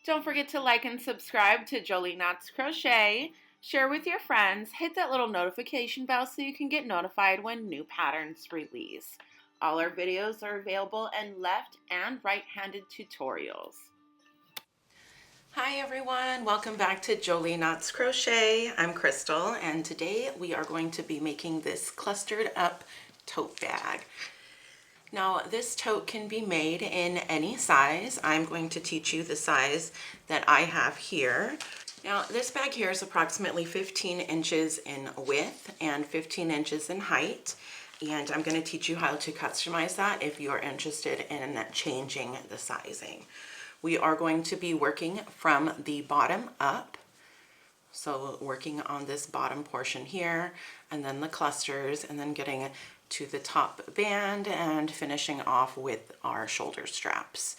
Don't forget to like and subscribe to Jolie Knots Crochet. Share with your friends. Hit that little notification bell so you can get notified when new patterns release. All our videos are available in left and right-handed tutorials. Hi everyone, welcome back to Jolie Knots Crochet. I'm Crystal and today we are going to be making this clustered up tote bag. Now this tote can be made in any size. I'm going to teach you the size that I have here. Now this bag here is approximately 15 inches in width and 15 inches in height. And I'm going to teach you how to customize that if you are interested in changing the sizing. We are going to be working from the bottom up. So working on this bottom portion here, and then the clusters, and then getting to the top band and finishing off with our shoulder straps.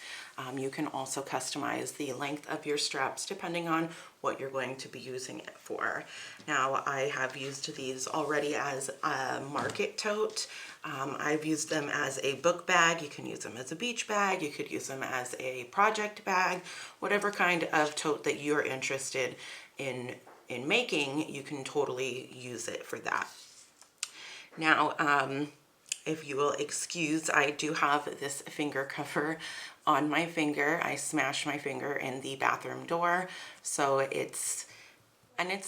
You can also customize the length of your straps depending on what you're going to be using it for. Now I have used these already as a market tote. I've used them as a book bag. You can use them as a beach bag. You could use them as a project bag. Whatever kind of tote that you're interested in making, you can totally use it for that. Now, if you will excuse, I do have this finger cover on my finger. I smashed my finger in the bathroom door, so it's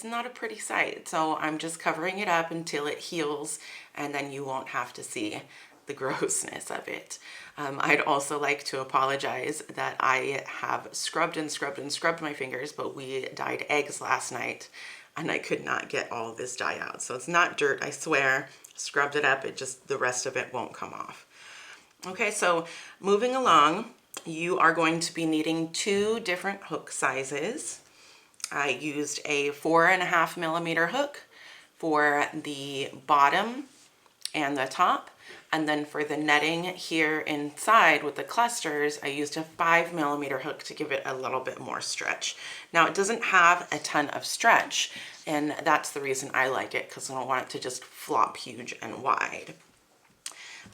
not a pretty sight. So I'm just covering it up until it heals, and then you won't have to see the grossness of it. I'd also like to apologize that I have scrubbed and scrubbed and scrubbed my fingers, but we dyed eggs last night and I could not get all of this dye out. So it's not dirt, I swear. Scrubbed it up, it just, the rest of it won't come off. Okay, so moving along, you are going to be needing 2 different hook sizes. I used a 4.5 millimeter hook for the bottom and the top, and then for the netting here inside with the clusters, I used a 5 millimeter hook to give it a little bit more stretch. Now it doesn't have a ton of stretch, and that's the reason I like it, because I don't want it to just flop huge and wide.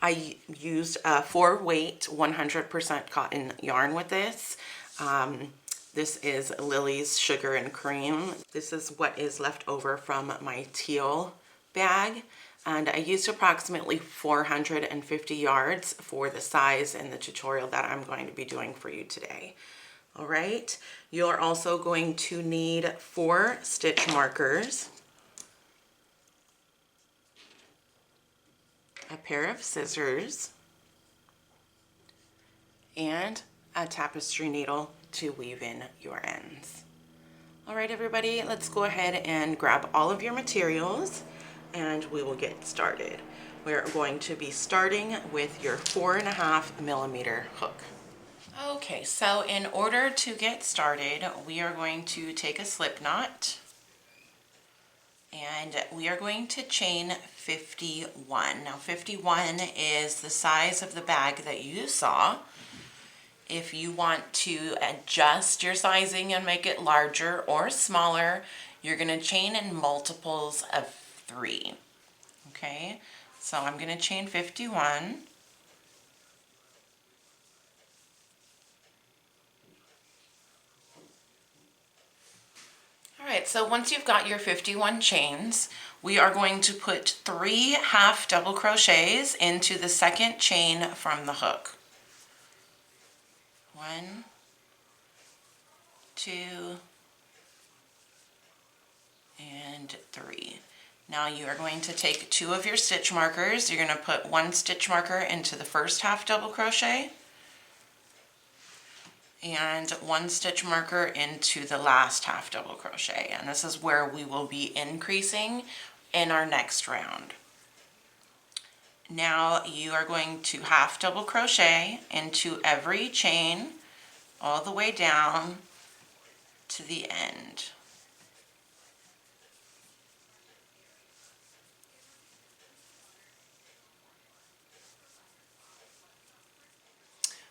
I used a 4-weight 100% cotton yarn with this. This is Lily's Sugar and Cream. This is what is left over from my teal bag. And I used approximately 450 yards for the size in the tutorial that I'm going to be doing for you today. All right, you're also going to need 4 stitch markers, a pair of scissors, and a tapestry needle to weave in your ends. All right, everybody, let's go ahead and grab all of your materials and we will get started. We're going to be starting with your 4.5 millimeter hook. Okay, so in order to get started, we are going to take a slip knot and we are going to chain 51. Now 51 is the size of the bag that you saw. If you want to adjust your sizing and make it larger or smaller, you're going to chain in multiples of 3. Okay, so I'm going to chain 51. All right, so once you've got your 51 chains, we are going to put 3 half double crochets into the second chain from the hook. 1, 2, and 3. Now you are going to take 2 of your stitch markers. You're going to put 1 stitch marker into the first half double crochet and 1 stitch marker into the last half double crochet. And this is where we will be increasing in our next round. Now you are going to half double crochet into every chain all the way down to the end.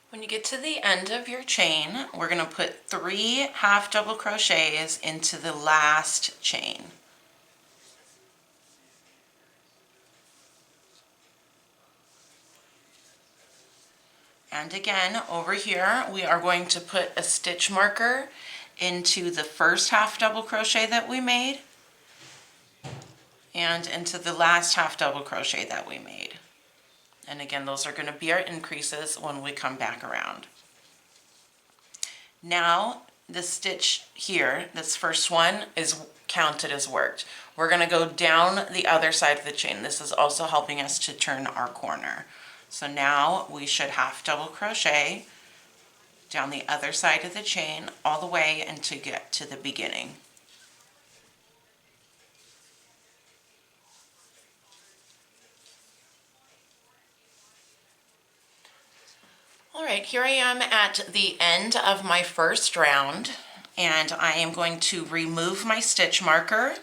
When you get to the end of your chain, we're going to put 3 half double crochets into the last chain. And again, over here, we are going to put a stitch marker into the first half double crochet that we made and into the last half double crochet that we made. And again, those are going to be our increases when we come back around. Now, the stitch here, this first one, is counted as worked. We're going to go down the other side of the chain. This is also helping us to turn our corner. So now we should half double crochet down the other side of the chain all the way until you get to the beginning. All right, here I am at the end of my first round, and I am going to remove my stitch marker,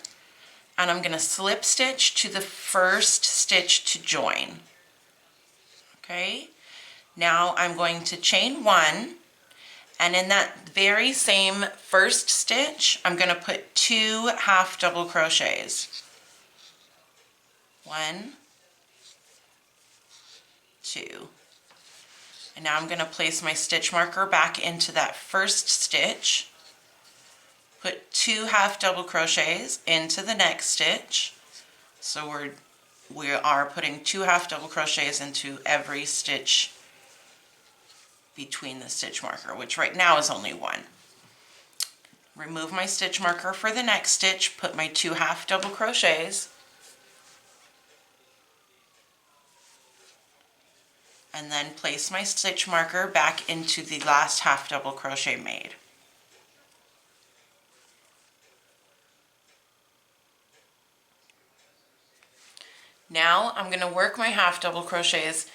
and I'm going to slip stitch to the first stitch to join. Okay, now I'm going to chain one, and in that very same first stitch, I'm going to put 2 half double crochets. 1, 2. And now I'm going to place my stitch marker back into that first stitch, put 2 half double crochets into the next stitch. So we are putting 2 half double crochets into every stitch between the stitch marker, which right now is only 1. Remove my stitch marker for the next stitch, put my 2 half double crochets, and then place my stitch marker back into the last half double crochet made. Now I'm going to work my half double crochets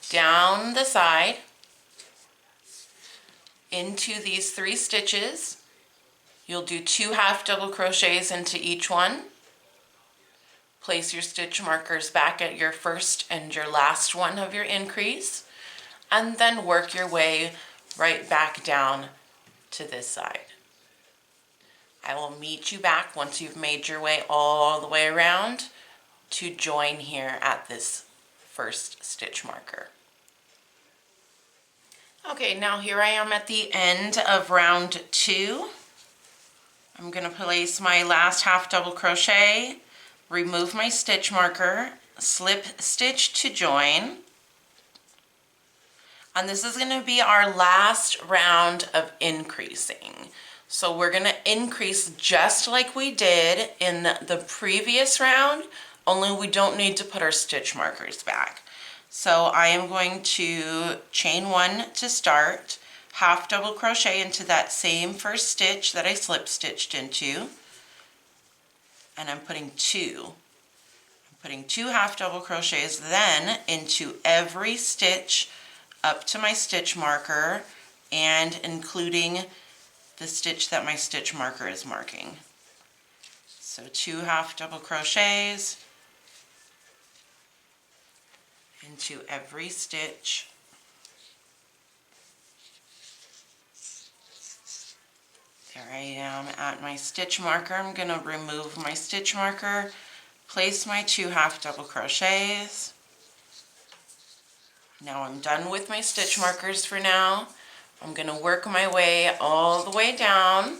down the side into these 3 stitches. You'll do 2 half double crochets into each one. Place your stitch markers back at your first and your last one of your increase, and then work your way right back down to this side. I will meet you back once you've made your way all the way around to join here at this first stitch marker. Okay, now here I am at the end of round 2. I'm going to place my last half double crochet, remove my stitch marker, slip stitch to join, and this is going to be our last round of increasing. So we're going to increase just like we did in the previous round, only we don't need to put our stitch markers back. So I am going to chain 1 to start, half double crochet into that same first stitch that I slip stitched into, and I'm putting 2 half double crochets then into every stitch up to my stitch marker and including the stitch that my stitch marker is marking. So 2 half double crochets into every stitch. There I am at my stitch marker. I'm going to remove my stitch marker, place my 2 half double crochets. Now I'm done with my stitch markers for now. I'm going to work my way all the way down,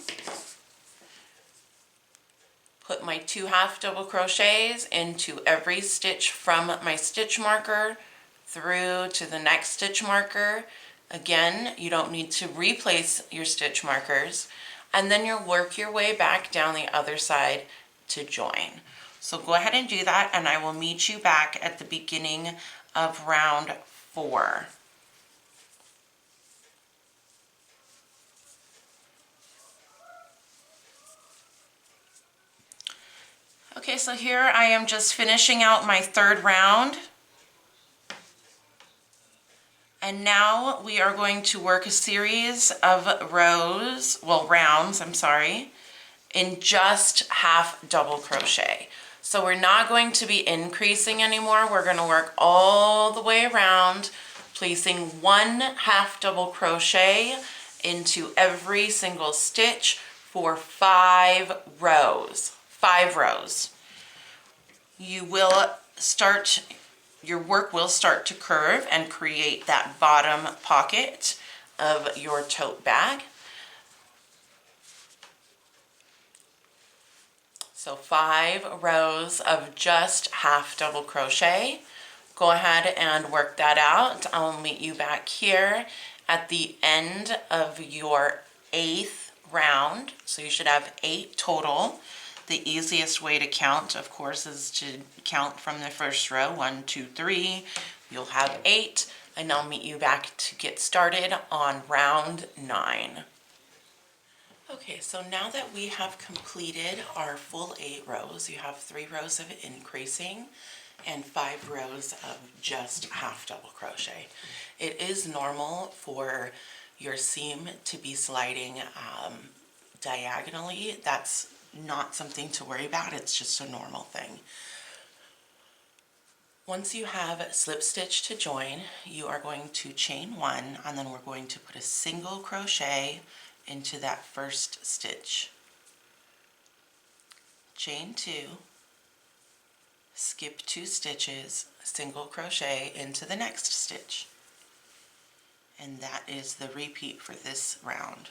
put my 2 half double crochets into every stitch from my stitch marker through to the next stitch marker. Again, you don't need to replace your stitch markers, and then you'll work your way back down the other side to join. So go ahead and do that, and I will meet you back at the beginning of round 4. Okay, so here I am just finishing out my 3rd round. And now we are going to work a series of rounds, in just half double crochet. So we're not going to be increasing anymore. We're going to work all the way around, placing 1 half double crochet into every single stitch for 5 rows. 5 rows. You will start your work will start to curve and create that bottom pocket of your tote bag. So 5 rows of just half double crochet. Go ahead and work that out. I'll meet you back here at the end of your 8th round. So you should have 8 total. The easiest way to count, of course, is to count from the first row. 1, 2, 3. You'll have 8, and I'll meet you back to get started on round 9. Okay, so now that we have completed our full 8 rows, you have 3 rows of increasing and 5 rows of just half double crochet. It is normal for your seam to be sliding diagonally. That's not something to worry about, it's just a normal thing. Once you have slip stitch to join, you are going to chain 1, and then we're going to put a single crochet into that first stitch. Chain 2, skip 2 stitches, single crochet into the next stitch. And that is the repeat for this round.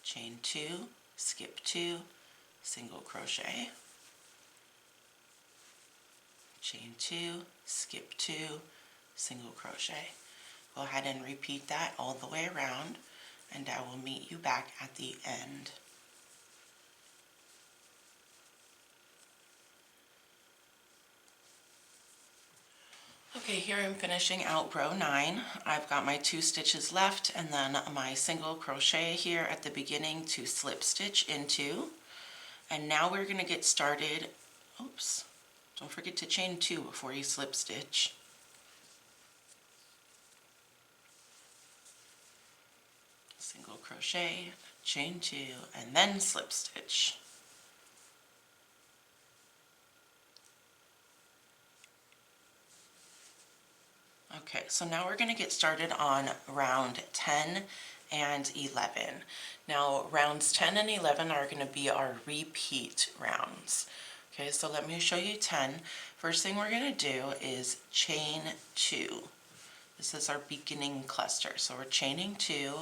Chain 2, skip 2, single crochet. Chain 2, skip 2, single crochet. Go ahead and repeat that all the way around, and I will meet you back at the end. Okay, here I'm finishing out row 9. I've got my 2 stitches left and then my single crochet here at the beginning to slip stitch into. And now we're going to get started. Oops, don't forget to chain 2 before you slip stitch. Single crochet, chain 2, and then slip stitch. Okay, so now we're going to get started on round 10 and 11. Now rounds 10 and 11 are going to be our repeat rounds. Okay, so let me show you 10. First thing we're going to do is chain 2. This is our beginning cluster. So we're chaining 2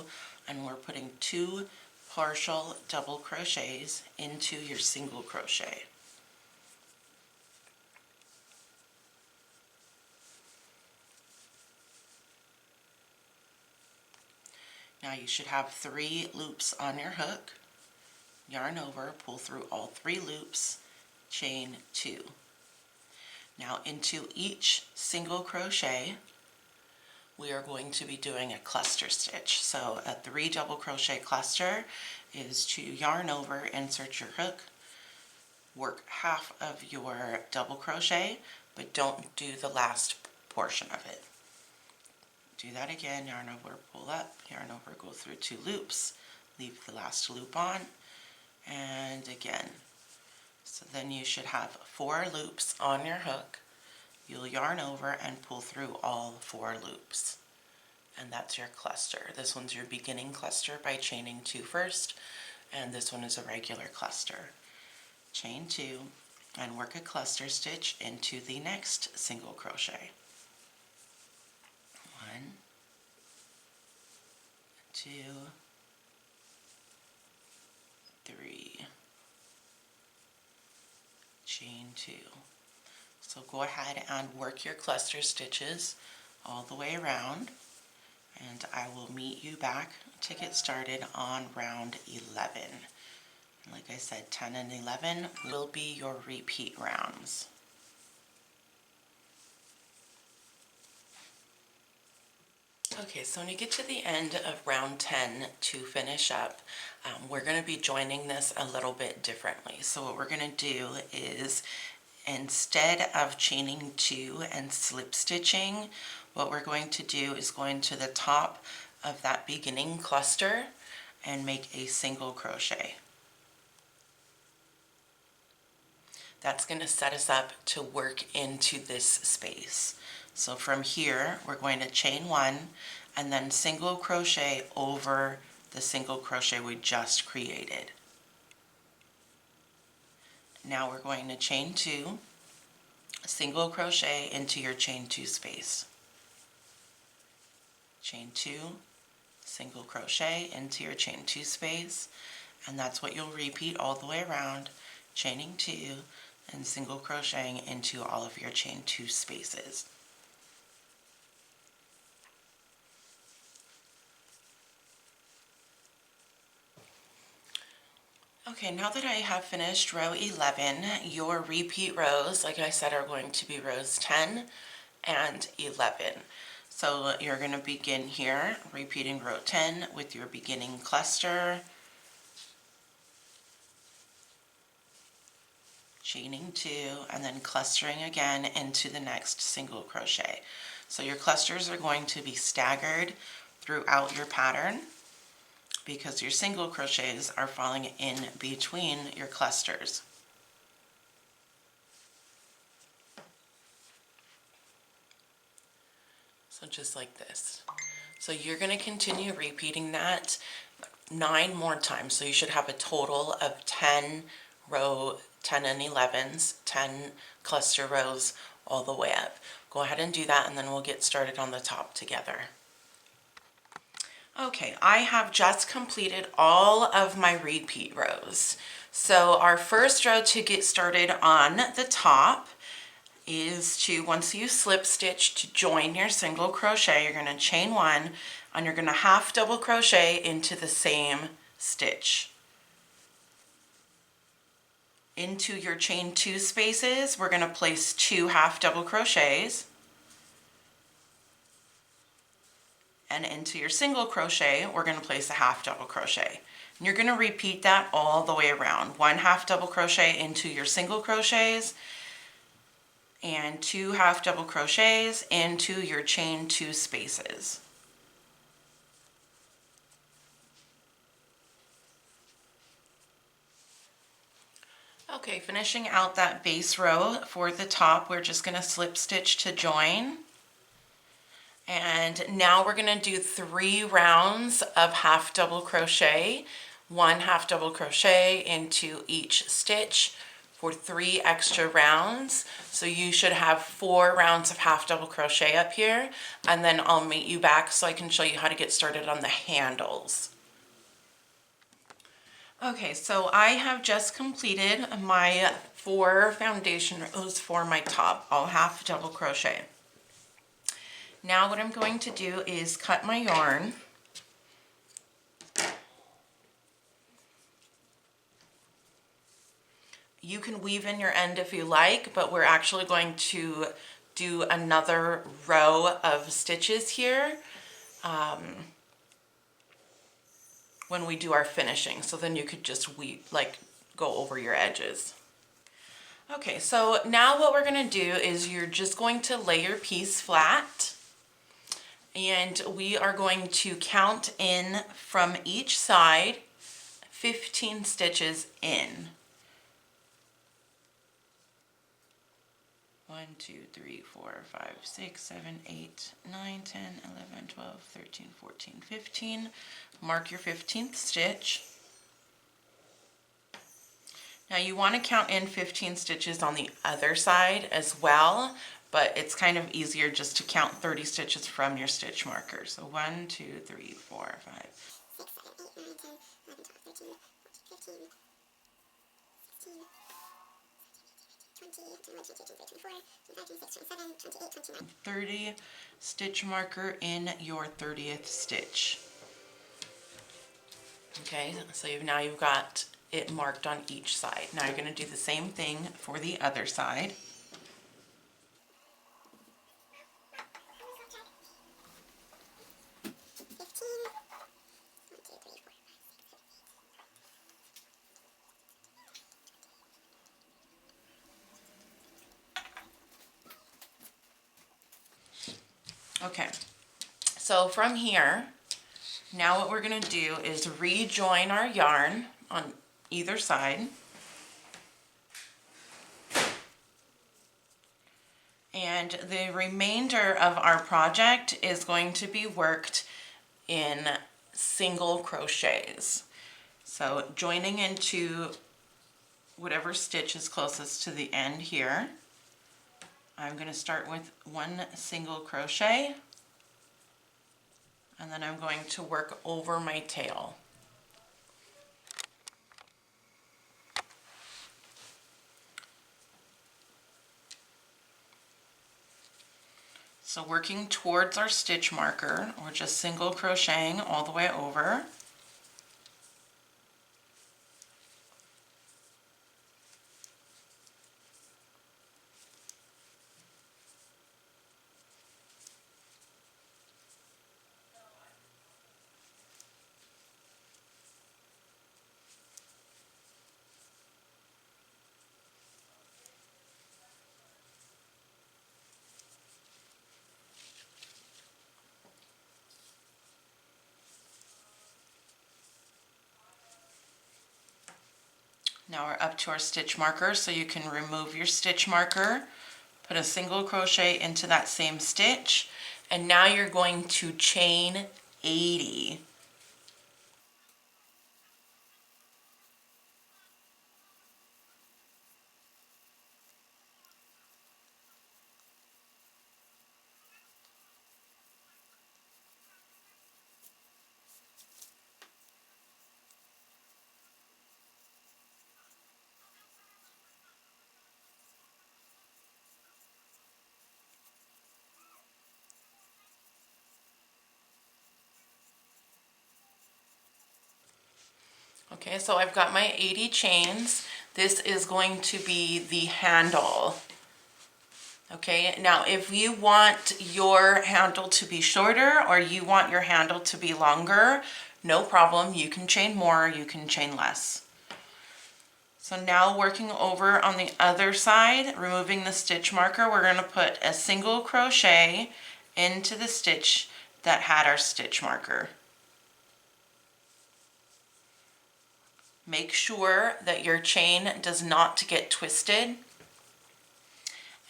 and we're putting 2 partial double crochets into your single crochet. Now you should have 3 loops on your hook. Yarn over, pull through all 3 loops, chain 2. Now into each single crochet, we are going to be doing a cluster stitch. So a 3 double crochet cluster is to yarn over, insert your hook, work half of your double crochet, but don't do the last portion of it. Do that again, yarn over, pull up, yarn over, go through 2 loops, leave the last loop on, and again. So then you should have 4 loops on your hook. You'll yarn over and pull through all 4 loops. And that's your cluster. This one's your beginning cluster by chaining 2 first, and this one is a regular cluster. Chain 2 and work a cluster stitch into the next single crochet. 1, 2, 3, chain 2. So go ahead and work your cluster stitches all the way around, and I will meet you back to get started on round 11. Like I said, 10 and 11 will be your repeat rounds. Okay, so when you get to the end of round 10 to finish up, we're going to be joining this a little bit differently. So what we're going to do is, instead of chaining 2 and slip stitching, what we're going to do is go into the top of that beginning cluster and make a single crochet. That's going to set us up to work into this space. So from here, we're going to chain 1 and then single crochet over the single crochet we just created. Now we're going to chain 2 single crochet into your chain 2 space. Chain 2, single crochet into your chain 2 space, and that's what you'll repeat all the way around, chaining 2 and single crocheting into all of your chain 2 spaces. Okay, now that I have finished row 11, your repeat rows, like I said, are going to be rows 10 and 11. So you're going to begin here, repeating row 10 with your beginning cluster, chaining 2, and then clustering again into the next single crochet. So your clusters are going to be staggered throughout your pattern because your single crochets are falling in between your clusters. So just like this. So you're going to continue repeating that 9 more times. So you should have a total of 10 row 10 and 11s, 10 cluster rows all the way up. Go ahead and do that, and then we'll get started on the top together. Okay, I have just completed all of my repeat rows. So our first row to get started on the top is to, once you slip stitch to join your single crochet, you're going to chain 1 and you're going to half double crochet into the same stitch. Into your chain 2 spaces, we're going to place 2 half double crochets. And into your single crochet, we're going to place a half double crochet. And you're going to repeat that all the way around. 1 half double crochet into your single crochets and 2 half double crochets into your chain 2 spaces. Okay, finishing out that base row for the top, we're just going to slip stitch to join. And now we're going to do 3 rounds of half double crochet, 1 half double crochet into each stitch for 3 extra rounds. So you should have 4 rounds of half double crochet up here, and then I'll meet you back so I can show you how to get started on the handles. Okay, so I have just completed my 4 foundation rows for my top, all half double crochet. Now what I'm going to do is cut my yarn. You can weave in your end if you like, but we're actually going to do another row of stitches here when we do our finishing. So then you could just weave, like go over your edges. Okay, so now what we're going to do is you're just going to lay your piece flat. And we are going to count in from each side 15 stitches in. 1, 2, 3, 4, 5, 6, 7, 8, 9, 10, 11, 12, 13, 14, 15. Mark your 15th stitch. Now you want to count in 15 stitches on the other side as well, but it's kind of easier just to count 30 stitches from your stitch marker. So 1, 2, 3, 4, 5, 6, 7, 8, 9, 10, 11, 12, 13, 14, 15, 16, 17, 30 stitch marker in your 30th stitch. Okay, so now you've got it marked on each side. Now you're going to do the same thing for the other side. Okay, so from here, now what we're going to do is rejoin our yarn on either side. And the remainder of our project is going to be worked in single crochets. So joining into whatever stitch is closest to the end here. I'm going to start with one single crochet, and then I'm going to work over my tail. So working towards our stitch marker, we're just single crocheting all the way over. Now we're up to our stitch marker, so you can remove your stitch marker, put a single crochet into that same stitch, and now you're going to chain 80. Okay, so I've got my 80 chains. This is going to be the handle. Okay, now if you want your handle to be shorter or you want your handle to be longer, no problem. You can chain more, you can chain less. So now working over on the other side, removing the stitch marker, we're going to put a single crochet into the stitch that had our stitch marker. Make sure that your chain does not get twisted.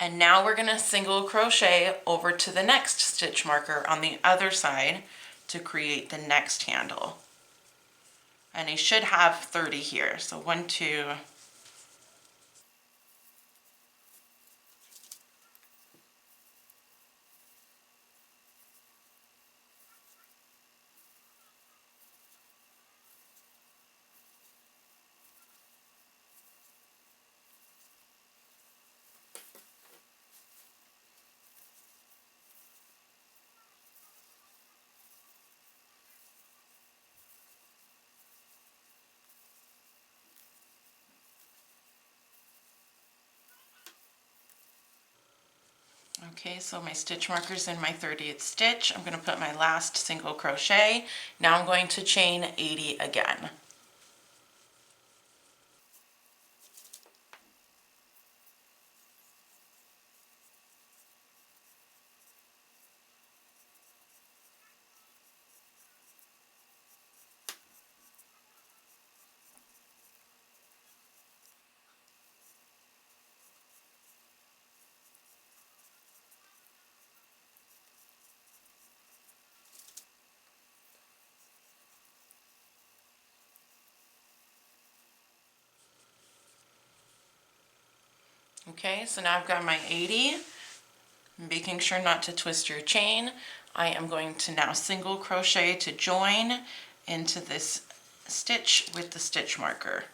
And now we're going to single crochet over to the next stitch marker on the other side to create the next handle. And I should have 30 here. So 1, 2, okay, so my stitch marker's in my 30th stitch. I'm going to put my last single crochet. Now I'm going to chain 80 again. Okay, so now I've got my 80. Making sure not to twist your chain. I am going to now single crochet to join into this stitch with the stitch marker.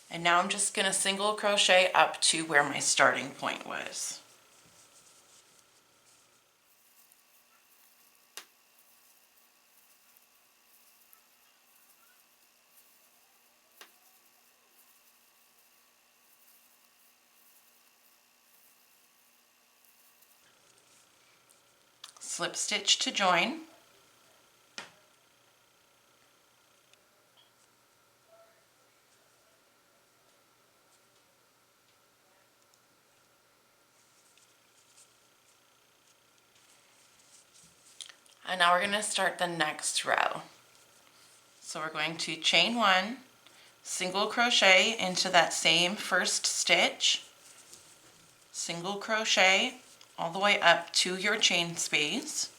And now I'm just going to single crochet up to where my starting point was. Slip stitch to join. And now we're going to start the next row. So we're going to chain 1, single crochet into that same first stitch, single crochet all the way up to your chain space.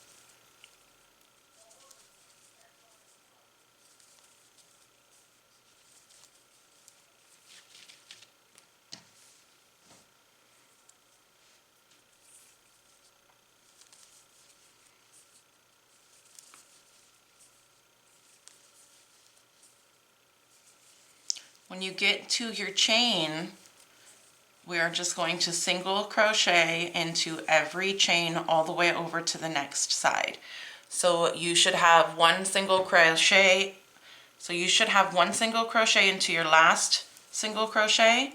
When you get to your chain, we are just going to single crochet into every chain all the way over to the next side. So you should have one single crochet. So you should have one single crochet into your last single crochet,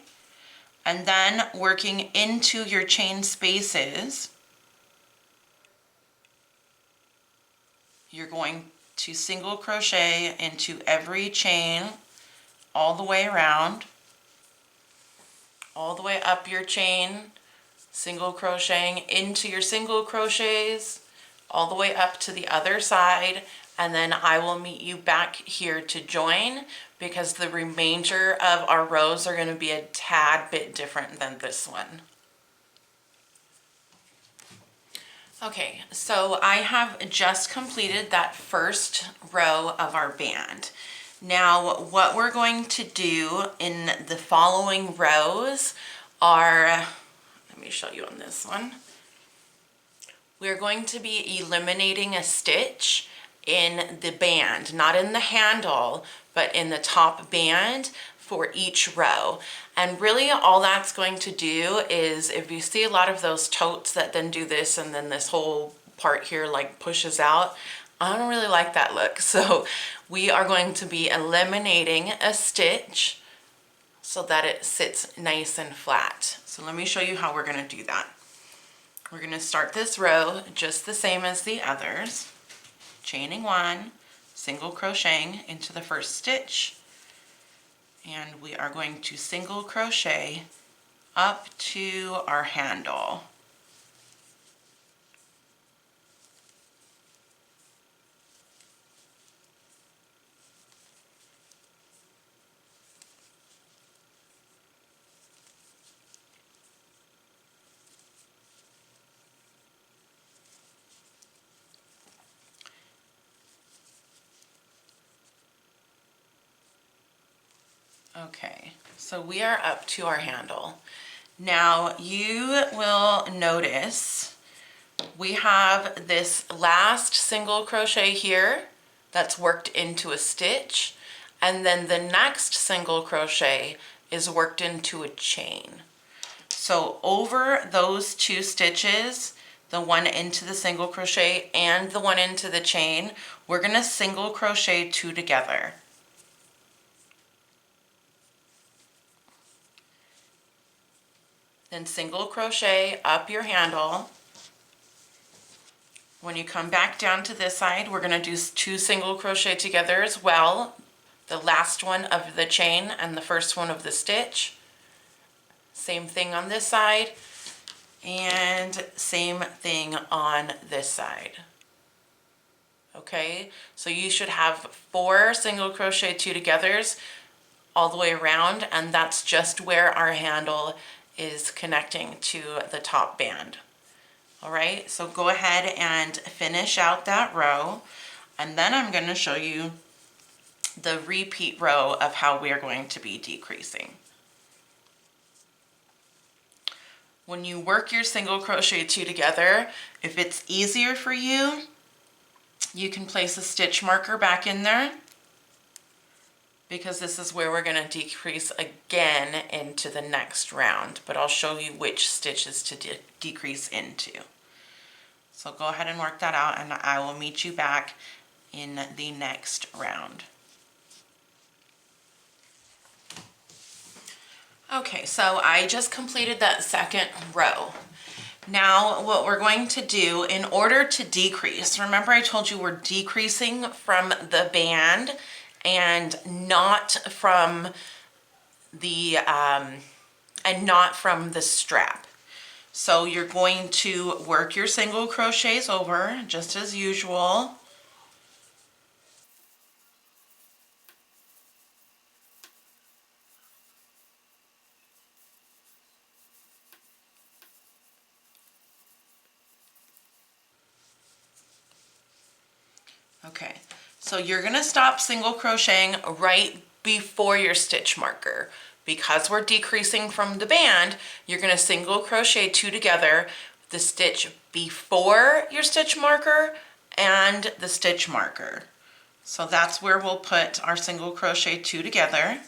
and then working into your chain spaces, you're going to single crochet into every chain all the way around, all the way up your chain, single crocheting into your single crochets, all the way up to the other side, and then I will meet you back here to join, because the remainder of our rows are going to be a tad bit different than this one. Okay, so I have just completed that first row of our band. Now what we're going to do in the following rows are, let me show you on this one. We're going to be eliminating a stitch in the band, not in the handle, but in the top band for each row. And really all that's going to do is, if you see a lot of those totes that then do this and then this whole part here like pushes out, I don't really like that look. So we are going to be eliminating a stitch so that it sits nice and flat. So let me show you how we're going to do that. We're going to start this row just the same as the others, chaining one, single crocheting into the first stitch, and we are going to single crochet up to our handle. Okay, so we are up to our handle. Now you will notice we have this last single crochet here that's worked into a stitch, and then the next single crochet is worked into a chain. So over those two stitches, the one into the single crochet and the one into the chain, we're going to single crochet two together. Then single crochet up your handle. When you come back down to this side, we're going to do two single crochet together as well. The last one of the chain and the first one of the stitch. Same thing on this side, and same thing on this side. Okay, so you should have 4 single crochet two togethers all the way around, and that's just where our handle is connecting to the top band. All right, so go ahead and finish out that row, and then I'm going to show you the repeat row of how we are going to be decreasing. When you work your single crochet two together, if it's easier for you, you can place a stitch marker back in there, because this is where we're going to decrease again into the next round, but I'll show you which stitches to decrease into. So go ahead and work that out, and I will meet you back in the next round. Okay, so I just completed that second row. Now what we're going to do in order to decrease, remember I told you we're decreasing from the band and not from the strap. So you're going to work your single crochets over just as usual. Okay, so you're going to stop single crocheting right before your stitch marker. Because we're decreasing from the band, you're going to single crochet two together, the stitch before your stitch marker and the stitch marker. So that's where we'll put our single crochet two together.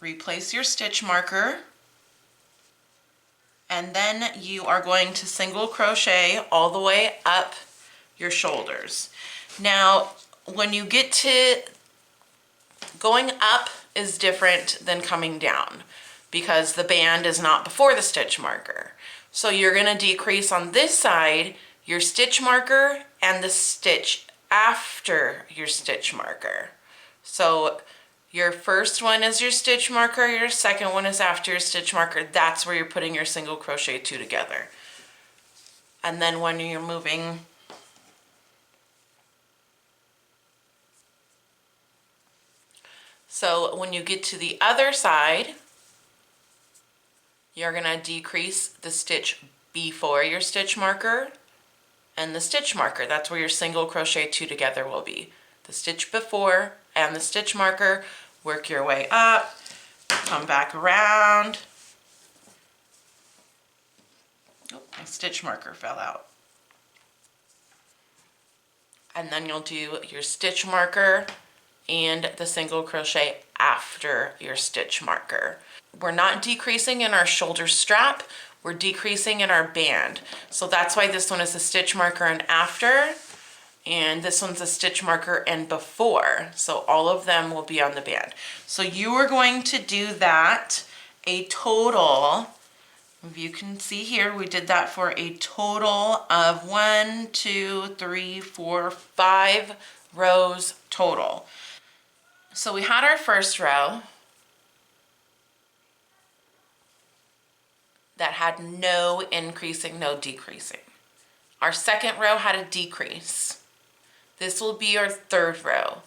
replace your stitch marker, and then you are going to single crochet all the way up your shoulders. Now, when you get to going up is different than coming down because the band is not before the stitch marker. So you're going to decrease on this side your stitch marker and the stitch after your stitch marker. So your first one is your stitch marker, your second one is after your stitch marker. That's where you're putting your single crochet two together. And then when you're moving so when you get to the other side, you're going to decrease the stitch before your stitch marker and the stitch marker. That's where your single crochet two together will be. The stitch before and the stitch marker. Work your way up, come back around. Oh, my stitch marker fell out. And then you'll do your stitch marker and the single crochet after your stitch marker. We're not decreasing in our shoulder strap, we're decreasing in our band. So that's why this one is a stitch marker and after, and this one's a stitch marker and before. So all of them will be on the band. So you are going to do that a total, if you can see here, we did that for a total of 1, 2, 3, 4, 5 rows total. So we had our first row that had no increasing, no decreasing. Our second row had a decrease. This will be our third row.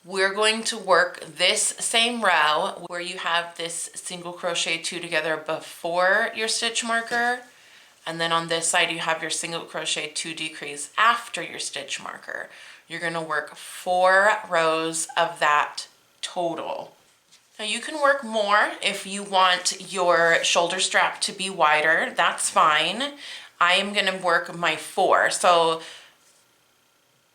We're going to work this same row where you have this single crochet two together before your stitch marker, and then on this side you have your single crochet two decrease after your stitch marker. You're going to work 4 rows of that total. Now you can work more if you want your shoulder strap to be wider, that's fine. I am going to work my 4. So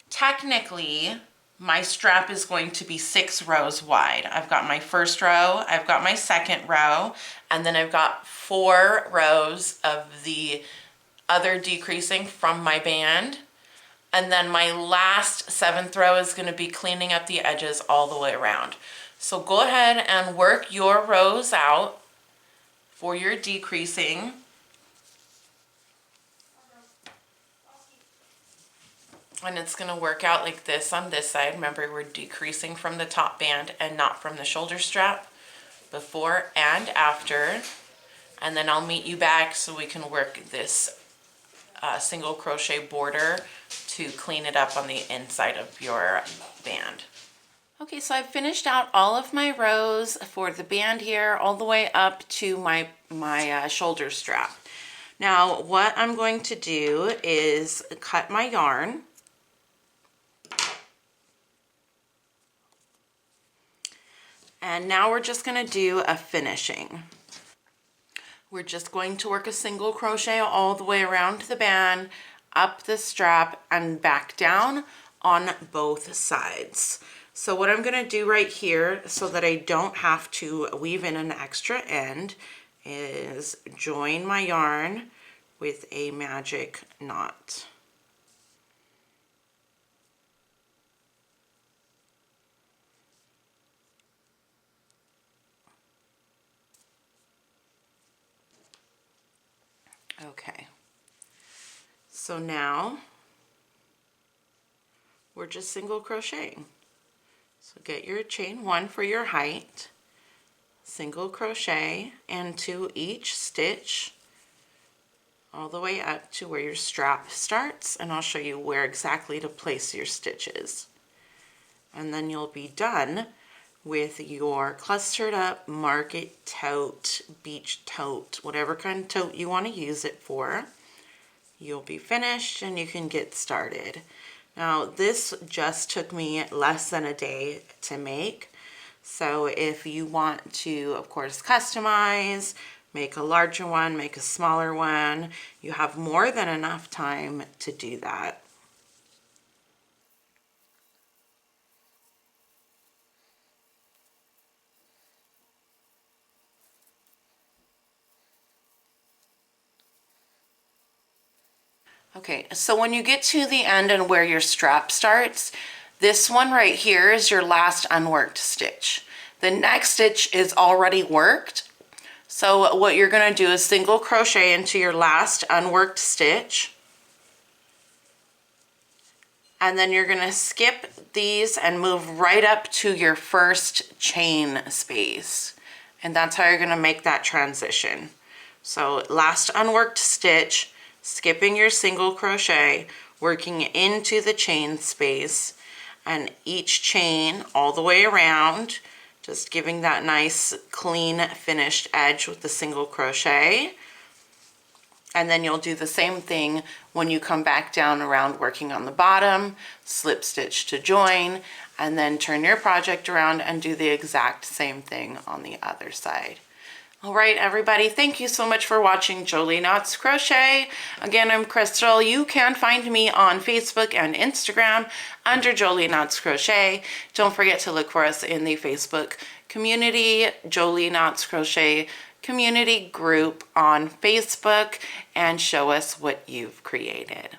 technically, my strap is going to be 6 rows wide. I've got my first row, I've got my second row, and then I've got 4 rows of the other decreasing from my band. And then my last 7th row is going to be cleaning up the edges all the way around. So go ahead and work your rows out for your decreasing. And it's going to work out like this on this side. Remember, we're decreasing from the top band and not from the shoulder strap, before and after. And then I'll meet you back so we can work this single crochet border to clean it up on the inside of your band. Okay, so I've finished out all of my rows for the band here all the way up to my shoulder strap. Now what I'm going to do is cut my yarn. And now we're just going to do a finishing. We're just going to work a single crochet all the way around the band, up the strap, and back down on both sides. So what I'm going to do right here, so that I don't have to weave in an extra end, is join my yarn with a magic knot. Okay, so now we're just single crocheting. So get your chain 1 for your height, single crochet into each stitch all the way up to where your strap starts, and I'll show you where exactly to place your stitches. And then you'll be done with your clustered up market tote, beach tote, whatever kind of tote you want to use it for. You'll be finished and you can get started. Now this just took me less than a day to make, so if you want to, of course, customize, make a larger one, make a smaller one, you have more than enough time to do that. Okay, so when you get to the end and where your strap starts, this one right here is your last unworked stitch. The next stitch is already worked. So what you're gonna do is single crochet into your last unworked stitch. And then you're gonna skip these and move right up to your first chain space. And that's how you're gonna make that transition. So last unworked stitch, skipping your single crochet, working into the chain space, and each chain all the way around, just giving that nice clean finished edge with the single crochet. And then you'll do the same thing when you come back down around working on the bottom, slip stitch to join, and then turn your project around and do the exact same thing on the other side. All right, everybody, thank you so much for watching Jolie Knots Crochet. Again, I'm Crystal. You can find me on Facebook and Instagram under Jolie Knots Crochet. Don't forget to look for us in the Facebook community, Jolie Knots Crochet community group on Facebook, and show us what you've created.